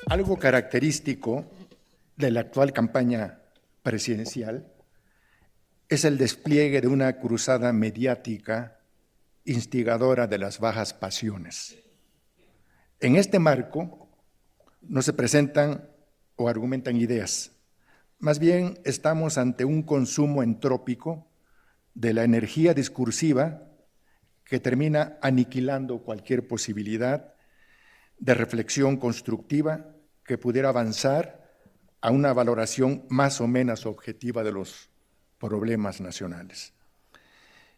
Algo característico de la actual campaña presidencial es el despliegue de una cruzada mediática instigadora de las bajas pasiones. En este marco no se presentan o argumentan ideas, más bien estamos ante un consumo entrópico de la energía discursiva que termina aniquilando cualquier posibilidad de reflexión constructiva que pudiera avanzar a una valoración más o menos objetiva de los problemas nacionales.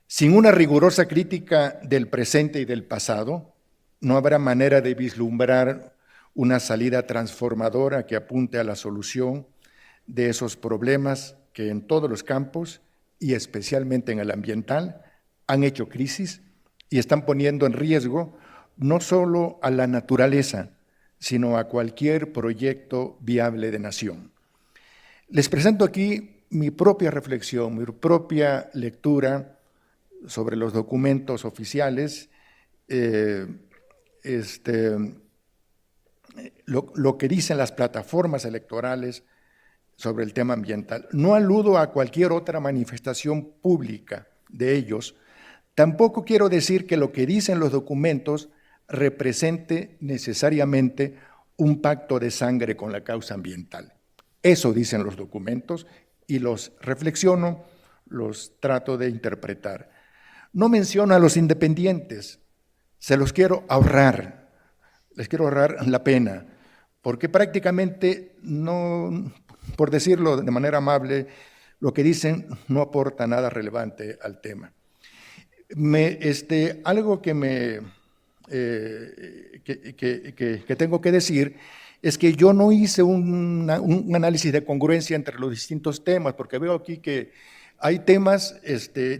Sin una rigurosa crítica del presente y del pasado, no habrá manera de vislumbrar una salida transformadora que apunte a la solución de esos problemas que en todos los campos, y especialmente en el ambiental, han hecho crisis y están poniendo en riesgo no solo a la naturaleza, sino a cualquier proyecto viable de nación. Les presento aquí mi propia reflexión, mi propia lectura sobre los documentos oficiales, lo que dicen las plataformas electorales sobre el tema ambiental. No aludo a cualquier otra manifestación pública de ellos. Tampoco quiero decir que lo que dicen los documentos represente necesariamente un pacto de sangre con la causa ambiental. Eso dicen los documentos y los reflexiono, los trato de interpretar. No menciono a los independientes, se los quiero ahorrar, les quiero ahorrar la pena, porque prácticamente no, por decirlo de manera amable, lo que dicen no aporta nada relevante al tema. Algo que tengo que decir es que yo no hice un análisis de congruencia entre los distintos temas, porque veo aquí que hay temas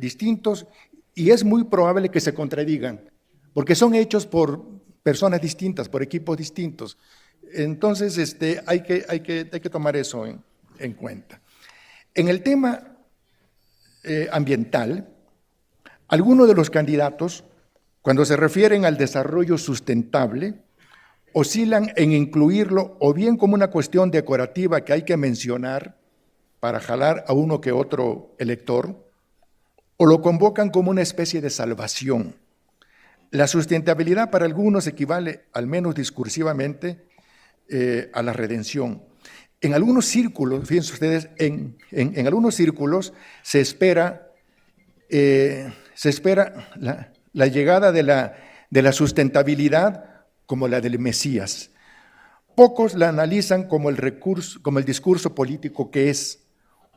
distintos y es muy probable que se contradigan, porque son hechos por personas distintas, por equipos distintos. Entonces, hay que tomar eso en cuenta. En el tema ambiental, algunos de los candidatos, cuando se refieren al desarrollo sustentable, oscilan en incluirlo o bien como una cuestión decorativa que hay que mencionar para jalar a uno que otro elector, o lo convocan como una especie de salvación. La sustentabilidad para algunos equivale, al menos discursivamente, a la redención. En algunos círculos, fíjense ustedes, en algunos círculos se espera la llegada de la sustentabilidad como la del Mesías. Pocos la analizan como el discurso político que es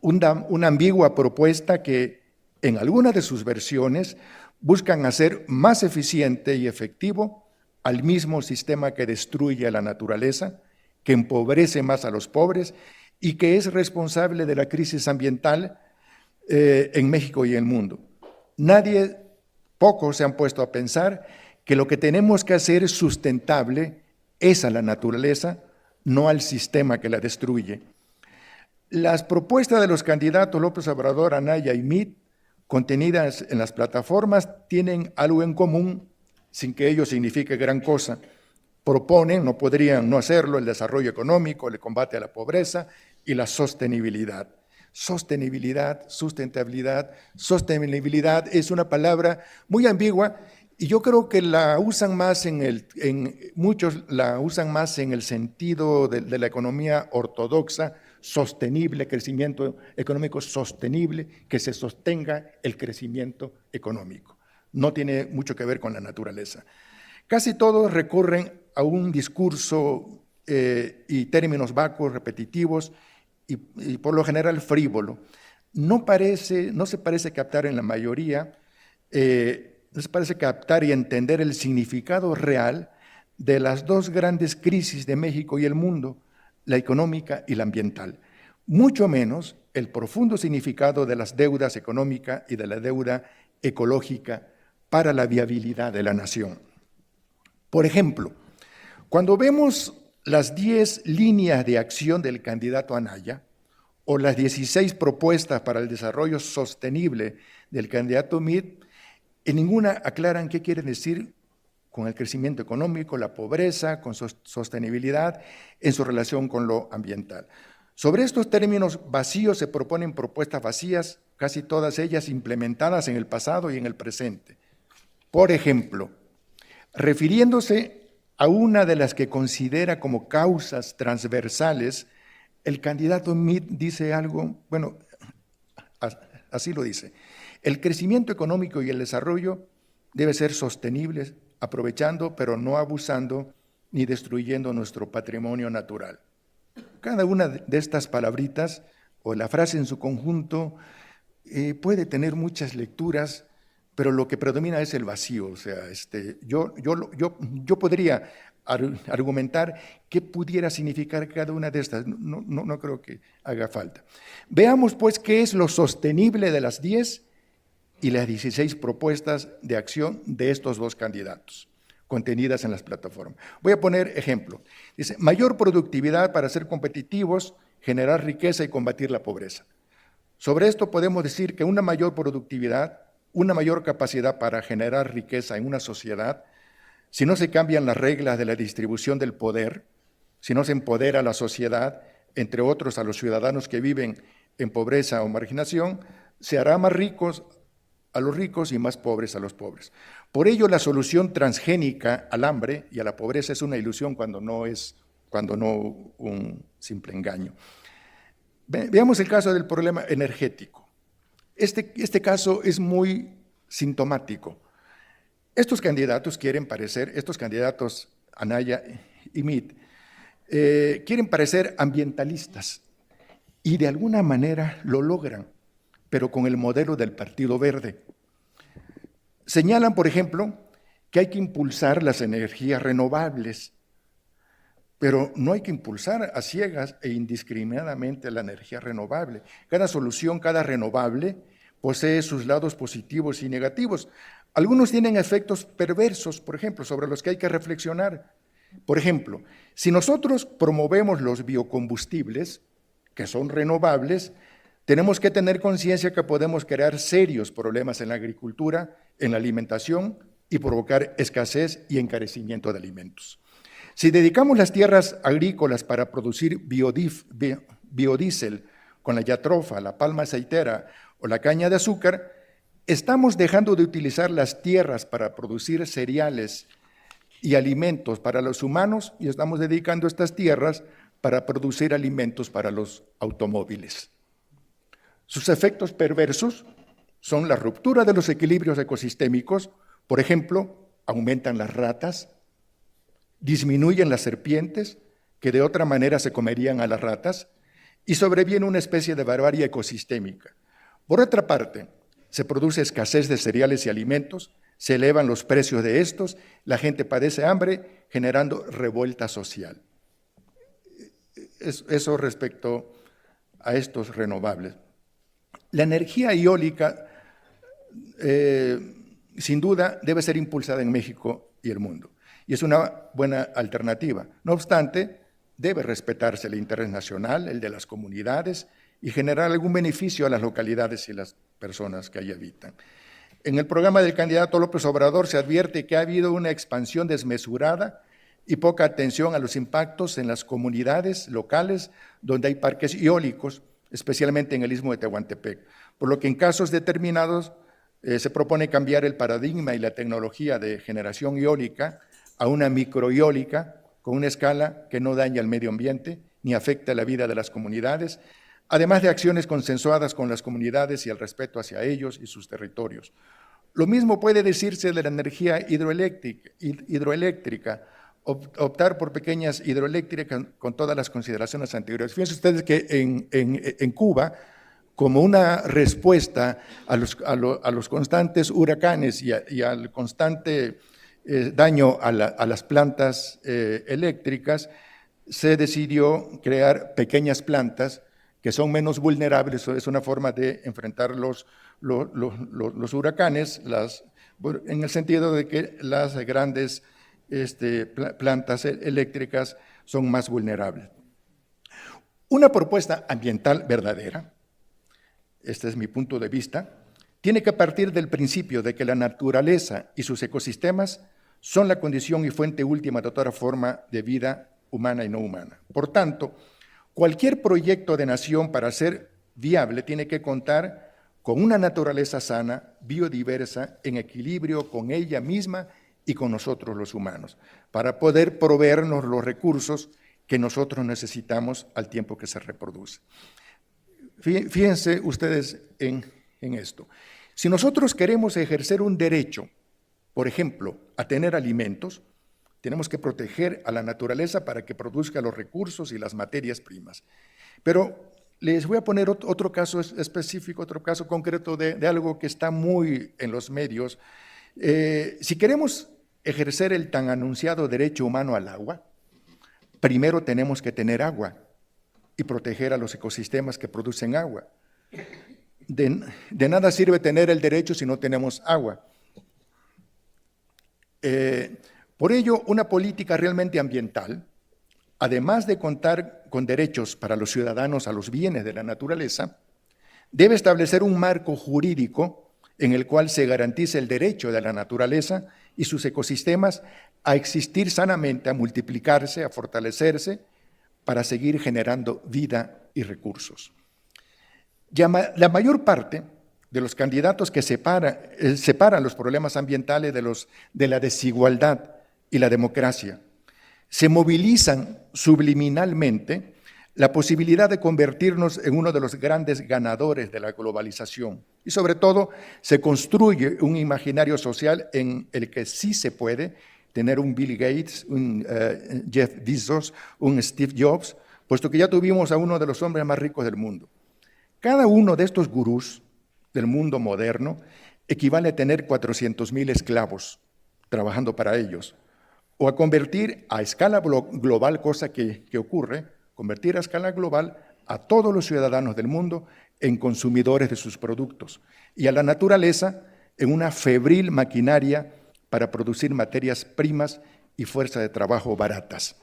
una ambigua propuesta que en algunas de sus versiones buscan hacer más eficiente y efectivo al mismo sistema que destruye a la naturaleza, que empobrece más a los pobres y que es responsable de la crisis ambiental en México y en el mundo. Pocos se han puesto a pensar que lo que tenemos que hacer sustentable es a la naturaleza, no al sistema que la destruye. Las propuestas de los candidatos López Obrador, Anaya y Meade, contenidas en las plataformas, tienen algo en común, sin que ello signifique gran cosa. Proponen, no podrían no hacerlo, el desarrollo económico, el combate a la pobreza y la sostenibilidad. Sostenibilidad, sustentabilidad, sostenibilidad es una palabra muy ambigua y yo creo que la usan más muchos la usan más en el sentido de la economía ortodoxa, sostenible, crecimiento económico sostenible, que se sostenga el crecimiento económico. No tiene mucho que ver con la naturaleza. Casi todos recurren a un discurso y términos vacuos, repetitivos y por lo general frívolo. No se parece captar en la mayoría, no se parece captar y entender el significado real de las dos grandes crisis de México y el mundo, la económica y la ambiental. Mucho menos el profundo significado de las deudas económicas y de la deuda ecológica para la viabilidad de la nación. Por ejemplo, cuando vemos las 10 líneas de acción del candidato Anaya o las 16 propuestas para el desarrollo sostenible del candidato Meade, en ninguna aclaran qué quieren decir con el crecimiento económico, la pobreza, con sostenibilidad en su relación con lo ambiental. Sobre estos términos vacíos se proponen propuestas vacías, casi todas ellas implementadas en el pasado y en el presente. Por ejemplo, refiriéndose a una de las que considera como causas transversales, el candidato Mead dice algo, bueno, así lo dice: el crecimiento económico y el desarrollo debe ser sostenibles, aprovechando pero no abusando ni destruyendo nuestro patrimonio natural. Cada una de estas palabritas o la frase en su conjunto puede tener muchas lecturas, pero lo que predomina es el vacío. O sea, yo podría argumentar qué pudiera significar cada una de estas. No creo que haga falta. Veamos pues qué es lo sostenible de las 10 y las 16 propuestas de acción de estos dos candidatos contenidas en las plataformas. Voy a poner ejemplo. Dice: mayor productividad para ser competitivos, generar riqueza y combatir la pobreza. Sobre esto podemos decir que una mayor productividad, una mayor capacidad para generar riqueza en una sociedad, si no se cambian las reglas de la distribución del poder, si no se empodera a la sociedad, entre otros a los ciudadanos que viven en pobreza o marginación, se hará más ricos a los ricos y más pobres a los pobres. Por ello, la solución transgénica al hambre y a la pobreza es una ilusión cuando no un simple engaño. Veamos el caso del problema energético. Este caso es muy sintomático. Estos candidatos, Anaya y Mead, quieren parecer ambientalistas y de alguna manera lo logran, pero con el modelo del Partido Verde. Señalan, por ejemplo, que hay que impulsar las energías renovables, pero no hay que impulsar a ciegas e indiscriminadamente la energía renovable. Cada solución, cada renovable, posee sus lados positivos y negativos. Algunos tienen efectos perversos, por ejemplo, sobre los que hay que reflexionar. Por ejemplo, si nosotros promovemos los biocombustibles, que son renovables, tenemos que tener conciencia que podemos crear serios problemas en la agricultura, en la alimentación y provocar escasez y encarecimiento de alimentos. Si dedicamos las tierras agrícolas para producir biodiesel con la yatrofa, la palma aceitera o la caña de azúcar, estamos dejando de utilizar las tierras para producir cereales y alimentos para los humanos y estamos dedicando estas tierras para producir alimentos para los automóviles. Sus efectos perversos son la ruptura de los equilibrios ecosistémicos. Por ejemplo, aumentan las ratas, disminuyen las serpientes, que de otra manera se comerían a las ratas, y sobreviene una especie de barbarie ecosistémica. Por otra parte, se produce escasez de cereales y alimentos, se elevan los precios de estos, la gente padece hambre, generando revuelta social. Eso respecto a estos renovables. La energía eólica, sin duda, debe ser impulsada en México y el mundo, y es una buena alternativa. No obstante, debe respetarse el interés nacional, el de las comunidades, y generar algún beneficio a las localidades y las personas que allí habitan. En el programa del candidato López Obrador se advierte que ha habido una expansión desmesurada y poca atención a los impactos en las comunidades locales donde hay parques eólicos, especialmente en el Istmo de Tehuantepec, por lo que en casos determinados se propone cambiar el paradigma y la tecnología de generación eólica a una microeólica con una escala que no daña al medio ambiente ni afecta la vida de las comunidades, además de acciones consensuadas con las comunidades y el respeto hacia ellos y sus territorios. Lo mismo puede decirse de la energía hidroeléctrica, optar por pequeñas hidroeléctricas con todas las consideraciones anteriores. Fíjense ustedes que en Cuba, como una respuesta a los constantes huracanes y al constante daño a las plantas eléctricas, se decidió crear pequeñas plantas que son menos vulnerables. Es una forma de enfrentar los huracanes, en el sentido de que las grandes plantas eléctricas son más vulnerables. Una propuesta ambiental verdadera, este es mi punto de vista, tiene que partir del principio de que la naturaleza y sus ecosistemas son la condición y fuente última de toda forma de vida humana y no humana. Por tanto, cualquier proyecto de nación para ser viable tiene que contar con una naturaleza sana, biodiversa, en equilibrio con ella misma y con nosotros los humanos, para poder proveernos los recursos que nosotros necesitamos al tiempo que se reproduce. Fíjense ustedes en esto. Si nosotros queremos ejercer un derecho, por ejemplo, a tener alimentos, tenemos que proteger a la naturaleza para que produzca los recursos y las materias primas. Pero les voy a poner otro caso específico, otro caso concreto de algo que está muy en los medios. Si queremos ejercer el tan anunciado derecho humano al agua, primero tenemos que tener agua y proteger a los ecosistemas que producen agua. De nada sirve tener el derecho si no tenemos agua. Por ello, una política realmente ambiental, además de contar con derechos para los ciudadanos a los bienes de la naturaleza, debe establecer un marco jurídico en el cual se garantice el derecho de la naturaleza y sus ecosistemas a existir sanamente, a multiplicarse, a fortalecerse, para seguir generando vida y recursos. La mayor parte de los candidatos que separan los problemas ambientales de la desigualdad y la democracia se movilizan subliminalmente la posibilidad de convertirnos en uno de los grandes ganadores de la globalización. Y sobre todo, se construye un imaginario social en el que sí se puede tener un Bill Gates, un Jeff Bezos, un Steve Jobs, puesto que ya tuvimos a uno de los hombres más ricos del mundo. Cada uno de estos gurús del mundo moderno equivale a tener 400,000 esclavos trabajando para ellos, o a convertir a escala global, cosa que ocurre, convertir a escala global a todos los ciudadanos del mundo en consumidores de sus productos y a la naturaleza en una febril maquinaria para producir materias primas y fuerza de trabajo baratas.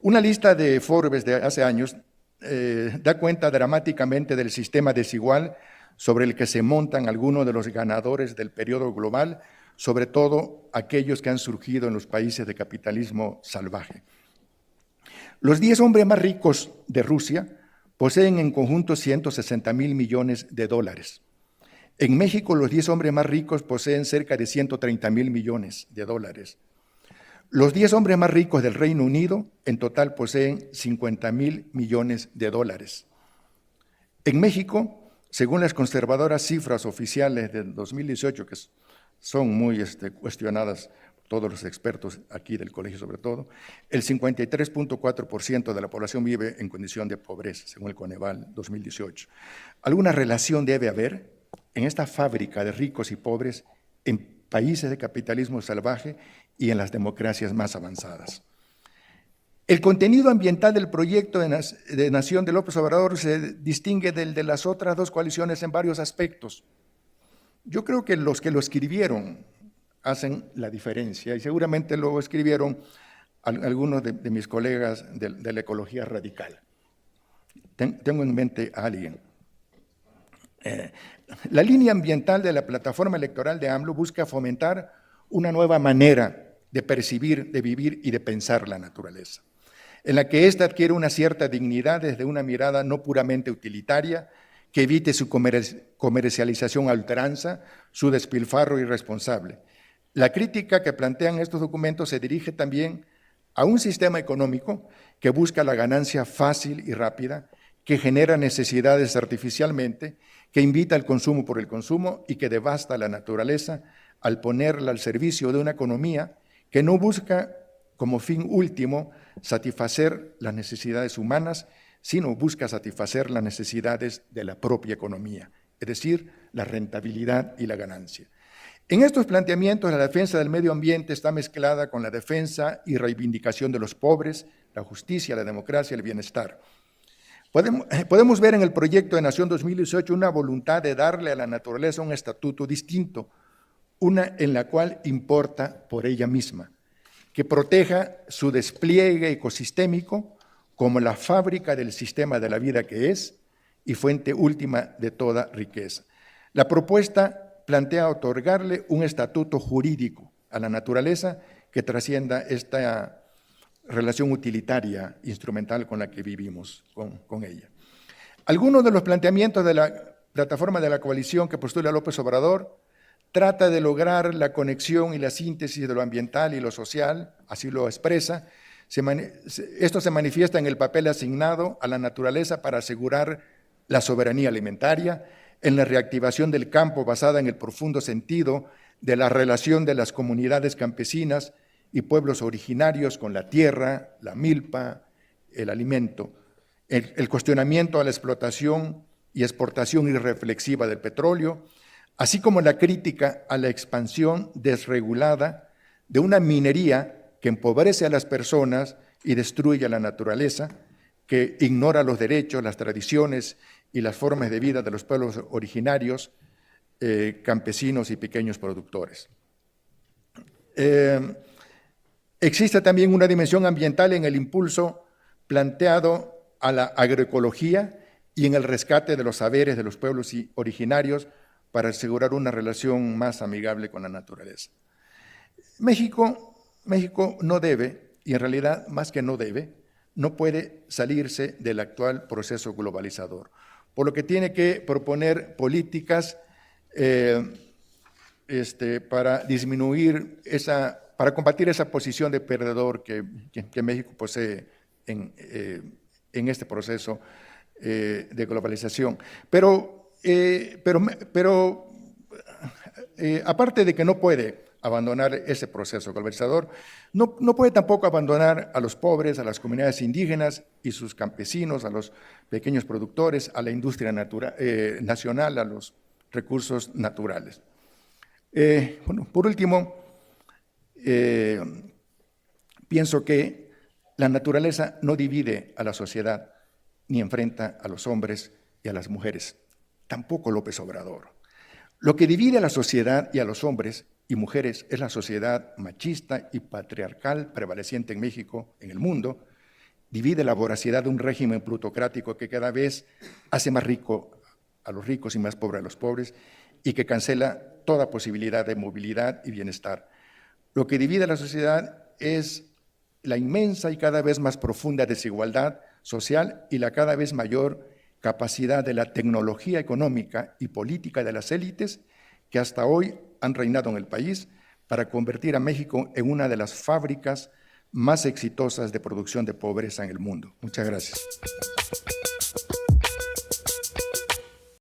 Una lista de Forbes de hace años da cuenta dramáticamente del sistema desigual sobre el que se montan algunos de los ganadores del periodo global, sobre todo aquellos que han surgido en los países de capitalismo salvaje. Los 10 hombres más ricos de Rusia poseen en conjunto 160,000 millones de dólares. En México, los 10 hombres más ricos poseen cerca de 130,000 millones de dólares. Los 10 hombres más ricos del Reino Unido en total poseen 50,000 millones de dólares. En México, según las conservadoras cifras oficiales del 2018, que son muy cuestionadas por todos los expertos aquí del colegio sobre todo, el 53.4% de la población vive en condición de pobreza, según el Coneval 2018. ¿Alguna relación debe haber en esta fábrica de ricos y pobres en países de capitalismo salvaje y en las democracias más avanzadas? El contenido ambiental del proyecto de Nación de López Obrador se distingue del de las otras dos coaliciones en varios aspectos. Yo creo que los que lo escribieron hacen la diferencia y seguramente lo escribieron algunos de mis colegas de la ecología radical. Tengo en mente a alguien. La línea ambiental de la plataforma electoral de AMLO busca fomentar una nueva manera de percibir, de vivir y de pensar la naturaleza, en la que ésta adquiere una cierta dignidad desde una mirada no puramente utilitaria, que evite su comercialización a ultranza, su despilfarro irresponsable. La crítica que plantean estos documentos se dirige también a un sistema económico que busca la ganancia fácil y rápida, que genera necesidades artificialmente, que invita al consumo por el consumo y que devasta la naturaleza al ponerla al servicio de una economía que no busca como fin último satisfacer las necesidades humanas, sino busca satisfacer las necesidades de la propia economía, es decir, la rentabilidad y la ganancia. En estos planteamientos, la defensa del medio ambiente está mezclada con la defensa y reivindicación de los pobres, la justicia, la democracia y el bienestar. Podemos ver en el proyecto de Nación 2018 una voluntad de darle a la naturaleza un estatuto distinto, una en la cual importa por ella misma, que proteja su despliegue ecosistémico como la fábrica del sistema de la vida que es y fuente última de toda riqueza. La propuesta plantea otorgarle un estatuto jurídico a la naturaleza que trascienda esta relación utilitaria, instrumental con la que vivimos con ella. Algunos de los planteamientos de la plataforma de la coalición que postula López Obrador trata de lograr la conexión y la síntesis de lo ambiental y lo social, así lo expresa. Esto se manifiesta en el papel asignado a la naturaleza para asegurar la soberanía alimentaria, en la reactivación del campo basada en el profundo sentido de la relación de las comunidades campesinas y pueblos originarios con la tierra, la milpa, el alimento, el cuestionamiento a la explotación y exportación irreflexiva del petróleo, así como la crítica a la expansión desregulada de una minería que empobrece a las personas y destruye a la naturaleza, que ignora los derechos, las tradiciones y las formas de vida de los pueblos originarios, campesinos y pequeños productores. Existe también una dimensión ambiental en el impulso planteado a la agroecología y en el rescate de los saberes de los pueblos originarios para asegurar una relación más amigable con la naturaleza. México no debe, y en realidad más que no debe, no puede salirse del actual proceso globalizador, por lo que tiene que proponer políticas para disminuir para combatir esa posición de perdedor que México posee en este proceso de globalización. Pero aparte de que no puede abandonar ese proceso globalizador, no puede tampoco abandonar a los pobres, a las comunidades indígenas y sus campesinos, a los pequeños productores, a la industria nacional, a los recursos naturales. Por último, pienso que la naturaleza no divide a la sociedad ni enfrenta a los hombres y a las mujeres, tampoco López Obrador. Lo que divide a la sociedad y a los hombres y mujeres es la sociedad machista y patriarcal prevaleciente en México, en el mundo, divide la voracidad de un régimen plutocrático que cada vez hace más rico a los ricos y más pobre a los pobres y que cancela toda posibilidad de movilidad y bienestar. Lo que divide a la sociedad es la inmensa y cada vez más profunda desigualdad social y la cada vez mayor capacidad de la tecnología económica y política de las élites que hasta hoy han reinado en el país para convertir a México en una de las fábricas más exitosas de producción de pobreza en el mundo. Muchas gracias.